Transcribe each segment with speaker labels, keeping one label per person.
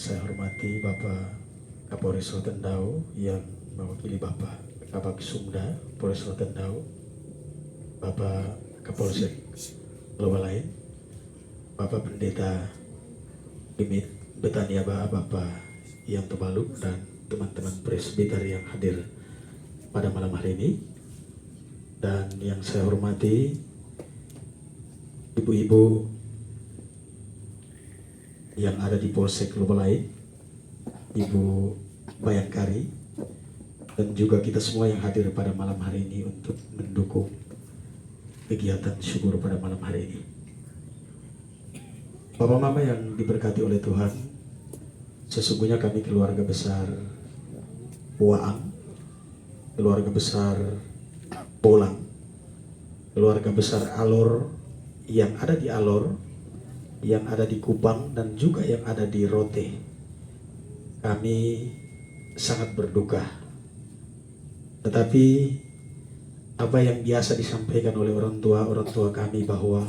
Speaker 1: saya hormati Bapak Kapolres Rotendao yang mewakili Bapak Kabak Sumda Polres Rotendao, Bapak Kapolsek Lowalain, Bapak Pendeta Bimit Betania Bapak yang Tubaluk, dan teman-teman presbiter yang hadir pada malam hari ini. Dan yang saya hormati ibu-ibu yang ada di Polsek Lowalain, Ibu Bayangkari, dan juga kita semua yang hadir pada malam hari ini untuk mendukung kegiatan syukur pada malam hari ini. Bapak Mama yang diberkati oleh Tuhan, sesungguhnya kami keluarga besar Waang, keluarga besar Bolang, keluarga besar Alor yang ada di Alor, yang ada di Kupang, dan juga yang ada di Rote. Kami sangat berduka. Tetapi apa yang biasa disampaikan oleh orang tua kami bahwa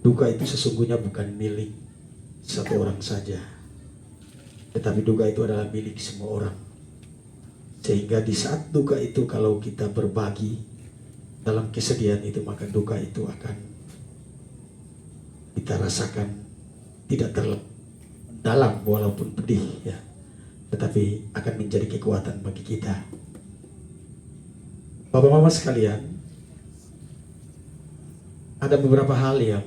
Speaker 1: duka itu sesungguhnya bukan milik satu orang saja, tetapi duka itu adalah milik semua orang. Sehingga di saat duka itu kalau kita berbagi dalam kesedihan itu, maka duka itu akan kita rasakan tidak terlalu dalam walaupun pedih ya, tetapi akan menjadi kekuatan bagi kita. Bapak Mama sekalian, ada beberapa hal yang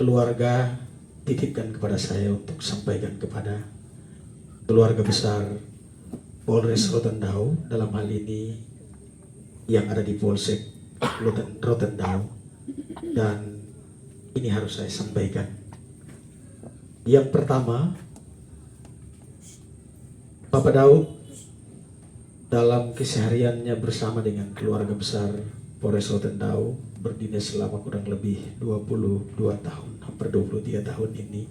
Speaker 1: keluarga titipkan kepada saya untuk sampaikan kepada keluarga besar Polres Rotendao, dalam hal ini yang ada di Polsek Rotendao, dan ini harus saya sampaikan. Yang pertama, Bapak Daud dalam kesehariannya bersama dengan keluarga besar Polres Rotendao berdinas selama kurang lebih 22 tahun, hampir 23 tahun ini,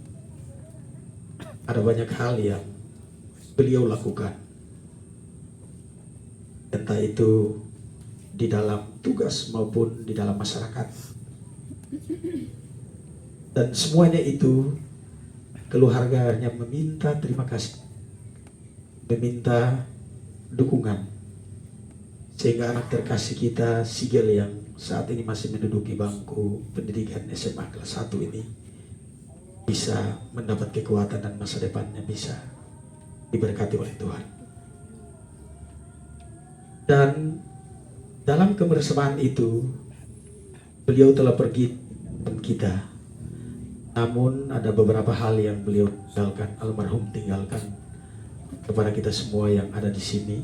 Speaker 1: ada banyak hal yang beliau lakukan, entah itu di dalam tugas maupun di dalam masyarakat. Dan semuanya itu keluarganya meminta terima kasih, meminta dukungan, sehingga anak terkasih kita Sigel yang saat ini masih menduduki bangku pendidikan SMA kelas 1 ini bisa mendapat kekuatan dan masa depannya bisa diberkati oleh Tuhan. Dan dalam kebersamaan itu beliau telah pergi dengan kita, namun ada beberapa hal yang beliau tinggalkan, almarhum tinggalkan kepada kita semua yang ada di sini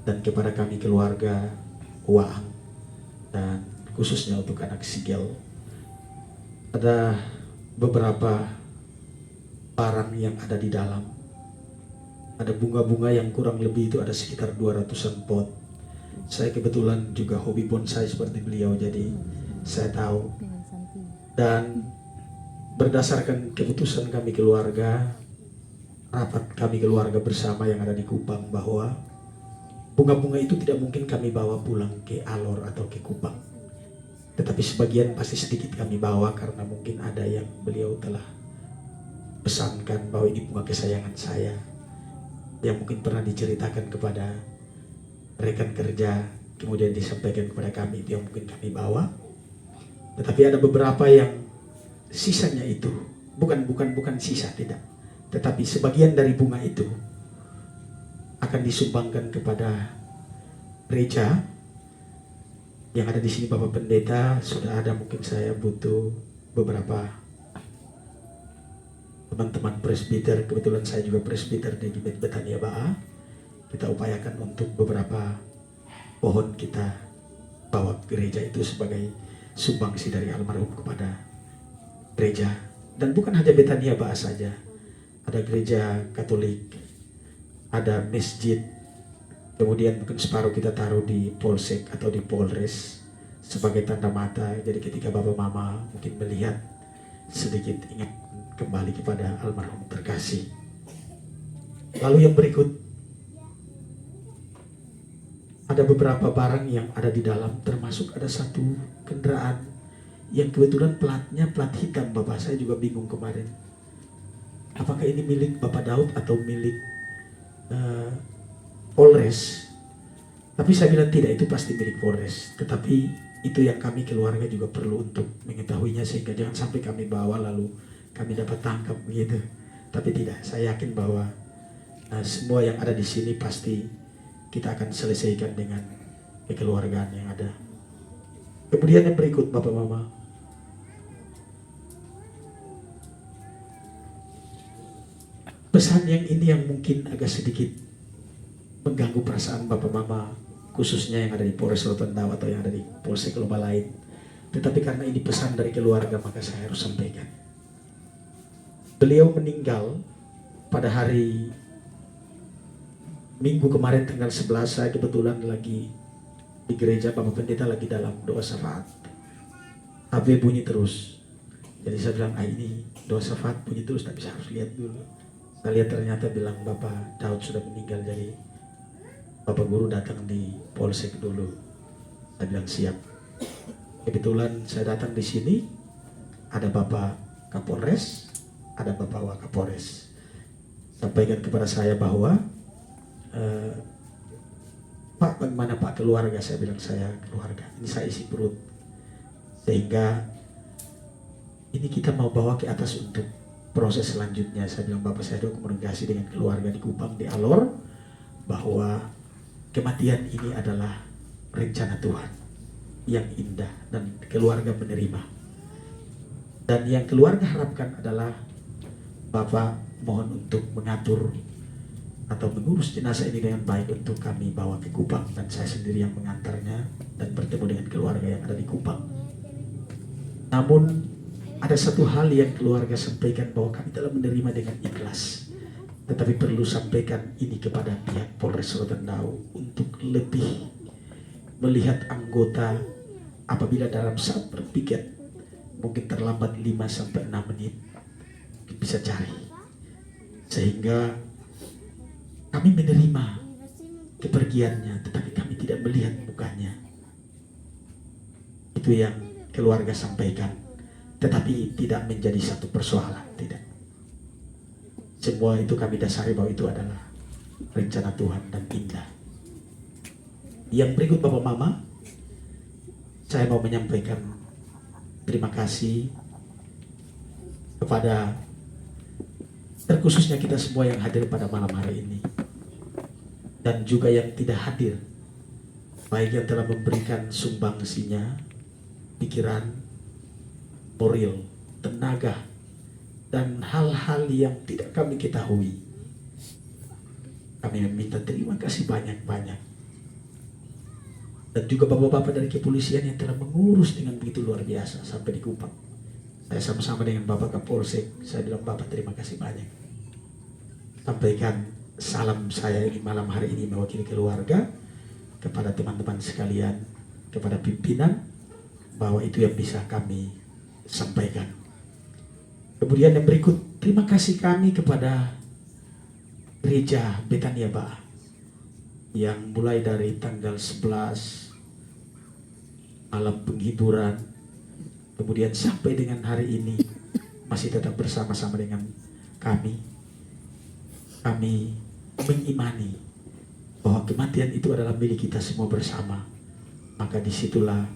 Speaker 1: dan kepada kami keluarga Waang, dan khususnya untuk anak Sigel. Ada beberapa barang yang ada di dalam. Ada bunga-bunga yang kurang lebih itu ada sekitar 200-an pot. Saya kebetulan juga hobi bonsai seperti beliau, jadi saya tahu. Dan berdasarkan keputusan kami keluarga, rapat kami keluarga bersama yang ada di Kupang, bahwa bunga-bunga itu tidak mungkin kami bawa pulang ke Alor atau ke Kupang, tetapi sebagian pasti sedikit kami bawa karena mungkin ada yang beliau telah pesankan bahwa ini bunga kesayangan saya yang mungkin pernah diceritakan kepada rekan kerja, kemudian disampaikan kepada kami, itu yang mungkin kami bawa. Tetapi ada beberapa yang sisanya itu bukan sisa, tidak, tetapi sebagian dari bunga itu akan disumbangkan kepada gereja yang ada di sini. Bapak Pendeta sudah ada, mungkin saya butuh beberapa teman-teman presbiter, kebetulan saya juga presbiter di Betania Baa. Kita upayakan untuk beberapa pohon kita bawa ke gereja itu sebagai sumbangsi dari almarhum kepada gereja. Dan bukan hanya Betania Baa saja, ada gereja Katolik, ada masjid, kemudian mungkin separuh kita taruh di Polsek atau di Polres sebagai tanda mata. Jadi ketika Bapak Mama mungkin melihat, sedikit ingat kembali kepada almarhum terkasih. Lalu yang berikut, ada beberapa barang yang ada di dalam, termasuk ada satu kendaraan yang kebetulan platnya plat hitam. Bapak saya juga bingung kemarin apakah ini milik Bapak Daud atau milik eh, Polres. Tapi saya bilang tidak, itu pasti milik Polres. Tetapi itu yang kami keluarga juga perlu untuk mengetahuinya, sehingga jangan sampai kami bawa lalu kami dapat tangkap begitu. Tapi tidak, saya yakin bahwa semua yang ada di sini pasti kita akan selesaikan dengan kekeluargaan yang ada. Kemudian yang berikut, Bapak Mama, pesan yang ini yang mungkin agak sedikit mengganggu perasaan Bapak Mama, khususnya yang ada di Polres Rotendao atau yang ada di Polsek Lomba lain. Tetapi karena ini pesan dari keluarga, maka saya harus sampaikan. Beliau meninggal pada hari Minggu kemarin tanggal 11. Saya kebetulan lagi di gereja, Bapak Pendeta lagi dalam doa syafaat. HP bunyi terus. Jadi saya bilang, ini doa syafaat bunyi terus, tapi saya harus lihat dulu. Saya lihat ternyata bilang Bapak Daud sudah meninggal. Jadi Bapak Guru datang di Polsek dulu. Saya bilang siap. Kebetulan saya datang di sini, ada Bapak Kapolres, ada Bapak Wakapolres. Sampaikan kepada saya bahwa Pak, bagaimana Pak keluarga? Saya bilang saya keluarga. Ini saya isi perut. Sehingga ini kita mau bawa ke atas untuk proses selanjutnya. Saya bilang Bapak, saya komunikasi dengan keluarga di Kupang, di Alor, bahwa kematian ini adalah rencana Tuhan yang indah dan keluarga menerima. Dan yang keluarga harapkan adalah Bapak mohon untuk mengatur atau mengurus jenazah ini dengan baik untuk kami bawa ke Kupang, dan saya sendiri yang mengantarnya dan bertemu dengan keluarga yang ada di Kupang. Namun ada satu hal yang keluarga sampaikan, bahwa kami telah menerima dengan ikhlas, tetapi perlu sampaikan ini kepada pihak Polres Rotendao untuk lebih melihat anggota apabila dalam saat berpiket mungkin terlambat 5-6 menit bisa cari, sehingga kami menerima kepergiannya, tetapi kami tidak melihat mukanya. Itu yang keluarga sampaikan, tetapi tidak menjadi satu persoalan, tidak. Semua itu kami dasari bahwa itu adalah rencana Tuhan dan indah. Yang berikut Bapak Mama, saya mau menyampaikan terima kasih kepada terkhususnya kita semua yang hadir pada malam hari ini, dan juga yang tidak hadir, baik yang telah memberikan sumbangsinya, pikiran, moral, tenaga, dan hal-hal yang tidak kami ketahui. Kami meminta terima kasih banyak-banyak. Dan juga bapak-bapak dari kepolisian yang telah mengurus dengan begitu luar biasa sampai di Kupang. Saya sama-sama dengan Bapak Kapolsek, saya bilang Bapak terima kasih banyak. Sampaikan salam saya ini malam hari ini mewakili keluarga kepada teman-teman sekalian, kepada pimpinan, bahwa itu yang bisa kami sampaikan. Kemudian yang berikut, terima kasih kami kepada Gereja Betania Ba yang mulai dari tanggal 11 malam penghiburan, kemudian sampai dengan hari ini masih tetap bersama-sama dengan kami. Kami mengimani bahwa kematian itu adalah milik kita semua bersama. Maka disitulah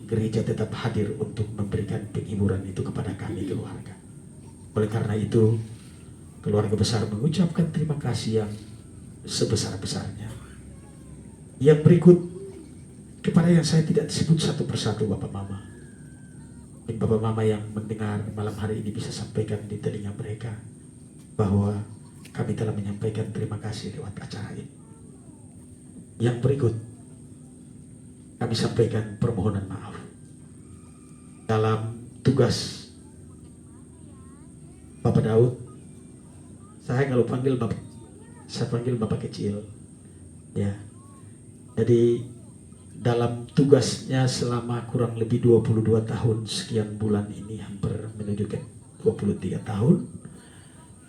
Speaker 1: gereja tetap hadir untuk memberikan penghiburan itu kepada kami keluarga. Oleh karena itu, keluarga besar mengucapkan terima kasih yang sebesar-besarnya. Yang berikut, kepada yang saya tidak disebut satu persatu Bapak Mama. Bapak Mama yang mendengar malam hari ini bisa sampaikan di telinga mereka bahwa kami telah menyampaikan terima kasih lewat acara ini. Yang berikut, kami sampaikan permohonan maaf. Dalam tugas Bapak Daud, saya kalau panggil Bapak, saya panggil Bapak kecil. Ya. Jadi dalam tugasnya selama kurang lebih 22 tahun sekian bulan ini, hampir menuju ke 23 tahun,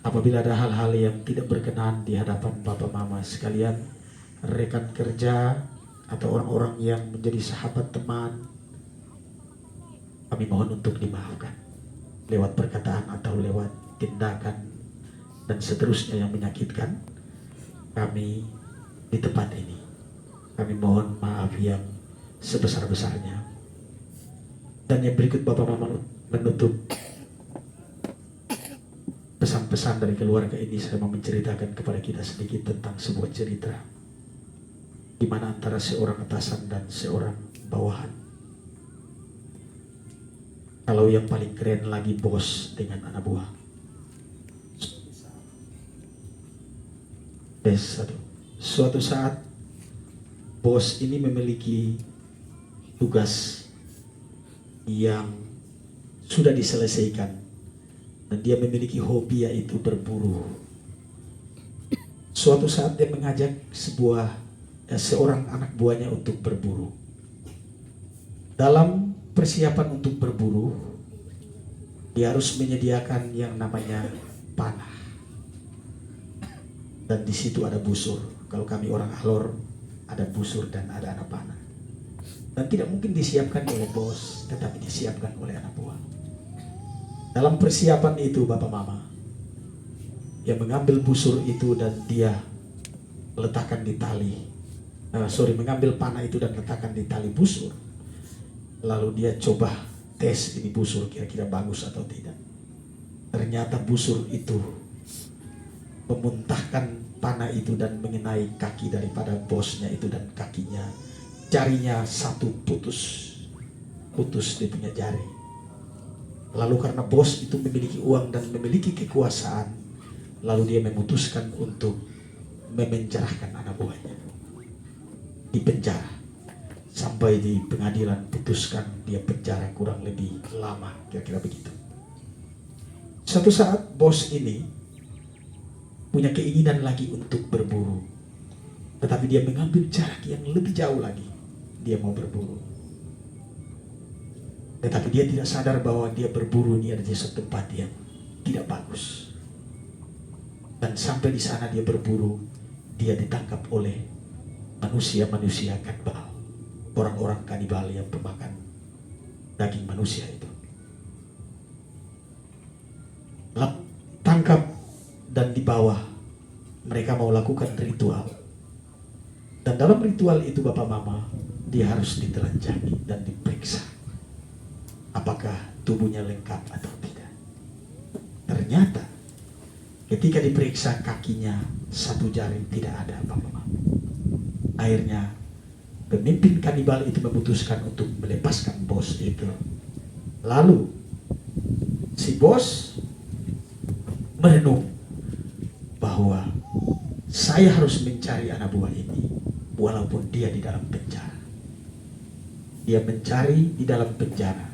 Speaker 1: apabila ada hal-hal yang tidak berkenan di hadapan Bapak Mama sekalian, rekan kerja atau orang-orang yang menjadi sahabat teman, kami mohon untuk dimaafkan lewat perkataan atau lewat tindakan dan seterusnya yang menyakitkan kami di tempat ini. Kami mohon maaf yang sebesar-besarnya. Dan yang berikut Bapak Mama menutup pesan-pesan dari keluarga ini, saya mau menceritakan kepada kita sedikit tentang sebuah cerita di mana antara seorang atasan dan seorang bawahan. Kalau yang paling keren lagi bos dengan anak buah. Suatu saat bos ini memiliki tugas yang sudah diselesaikan dan dia memiliki hobi yaitu berburu. Suatu saat dia mengajak seorang anak buahnya untuk berburu. Dalam persiapan untuk berburu, dia harus menyediakan yang namanya panah. Dan di situ ada busur. Kalau kami orang Alor, ada busur dan ada anak panah. Dan tidak mungkin disiapkan oleh bos, tetapi disiapkan oleh anak buah. Dalam persiapan itu Bapak Mama, dia mengambil busur itu dan dia letakkan di tali. Mengambil panah itu dan letakkan di tali busur. Lalu dia coba tes ini busur kira-kira bagus atau tidak. Ternyata busur itu memuntahkan panah itu dan mengenai kaki daripada bosnya itu, dan kakinya, jarinya satu putus dia punya jari. Lalu karena bos itu memiliki uang dan memiliki kekuasaan, lalu dia memutuskan untuk memenjarakan anak buahnya di penjara. Sampai di pengadilan putuskan dia penjara kurang lebih lama, kira-kira begitu. Suatu saat bos ini punya keinginan lagi untuk berburu, tetapi dia mengambil jarak yang lebih jauh lagi. Dia mau berburu, tetapi dia tidak sadar bahwa dia berburu ini ada di satu tempat yang tidak bagus. Dan sampai di sana dia berburu, dia ditangkap oleh manusia-manusia kanibal, orang-orang kanibal yang pemakan daging manusia itu. Tangkap dan di bawah mereka mau lakukan ritual. Dan dalam ritual itu Bapak Mama, dia harus ditelanjangi dan diperiksa apakah tubuhnya lengkap atau tidak. Ternyata ketika diperiksa kakinya satu jari tidak ada Bapak Mama. Akhirnya pemimpin kanibal itu memutuskan untuk melepaskan bos itu. Lalu si bos merenung bahwa saya harus mencari anak buah ini walaupun dia di dalam penjara. Dia mencari di dalam penjara.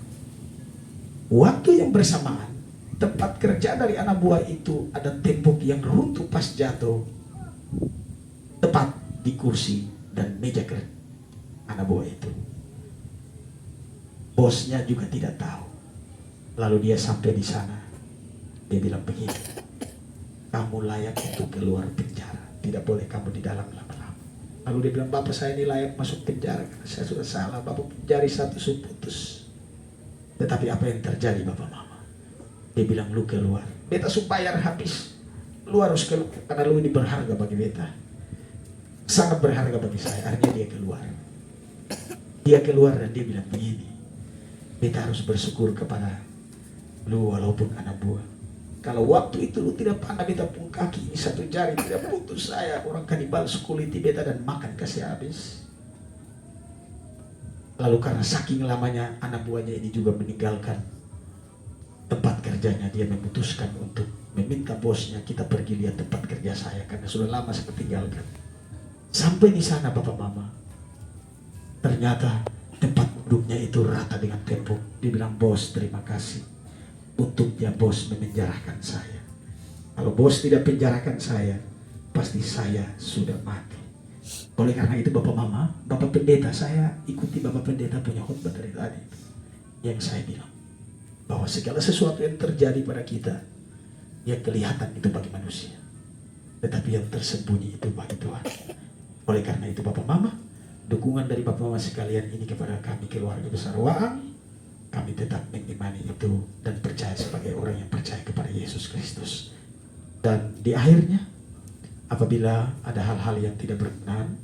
Speaker 1: Waktu yang bersamaan, tempat kerja dari anak buah itu ada tembok yang runtuh pas jatuh, tepat di kursi dan meja kerja anak buah itu. Bosnya juga tidak tahu. Lalu dia sampai di sana, dia bilang begini, kamu layak untuk keluar penjara, tidak boleh kamu di dalam lama-lama. Lalu dia bilang, Bapak saya ini layak masuk penjara karena saya sudah salah, Bapak jari satu putus. Tetapi apa yang terjadi Bapak Mama? Dia bilang, lu keluar, beta supaya habis, lu harus keluar karena lu ini berharga bagi beta, sangat berharga bagi saya. Akhirnya dia keluar. Dia keluar dan dia bilang begini, beta harus bersyukur kepada lu walaupun anak buah. Kalau waktu itu lu tidak pandang beta pun kaki ini satu jari tidak putus, saya orang kanibal sekuliti beta dan makan kasih habis. Lalu karena saking lamanya anak buahnya ini juga meninggalkan tempat kerjanya, dia memutuskan untuk meminta bosnya, kita pergi lihat tempat kerja saya karena sudah lama saya tinggalkan. Sampai di sana Bapak Mama, ternyata tempat duduknya itu rata dengan tembok. Dia bilang, bos terima kasih, untungnya bos memenjarakan saya. Kalau bos tidak penjarakan saya, pasti saya sudah mati. Oleh karena itu Bapak Mama, Bapak Pendeta, saya ikuti Bapak Pendeta punya khotbah dari tadi, yang saya bilang bahwa segala sesuatu yang terjadi pada kita yang kelihatan itu bagi manusia, tetapi yang tersembunyi itu bagi Tuhan. Oleh karena itu Bapak Mama, dukungan dari Bapak Mama sekalian ini kepada kami keluarga besar Waang, kami tetap mengimani itu dan percaya sebagai orang yang percaya kepada Yesus Kristus. Dan di akhirnya, apabila ada hal-hal yang tidak berkenan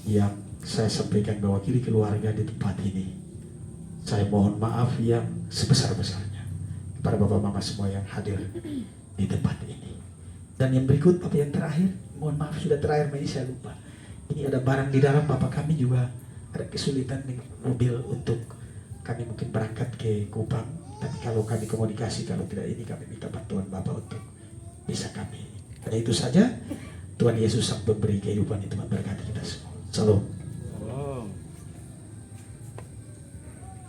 Speaker 1: yang saya sampaikan mewakili keluarga di tempat ini, saya mohon maaf yang sebesar-besarnya kepada Bapak Mama semua yang hadir di tempat ini. Dan yang berikut, Bapak, yang terakhir, mohon maaf sudah terakhir, ini saya lupa. Ini ada barang di dalam, Bapak, kami juga ada kesulitan dengan mobil untuk kami mungkin berangkat ke Kupang. Tapi kalau kami komunikasi, kalau tidak ini kami minta bantuan Bapak untuk bisa kami. Hanya itu saja. Tuhan Yesus Sang Pemberi kehidupan itu memberkati kita semua. Salam.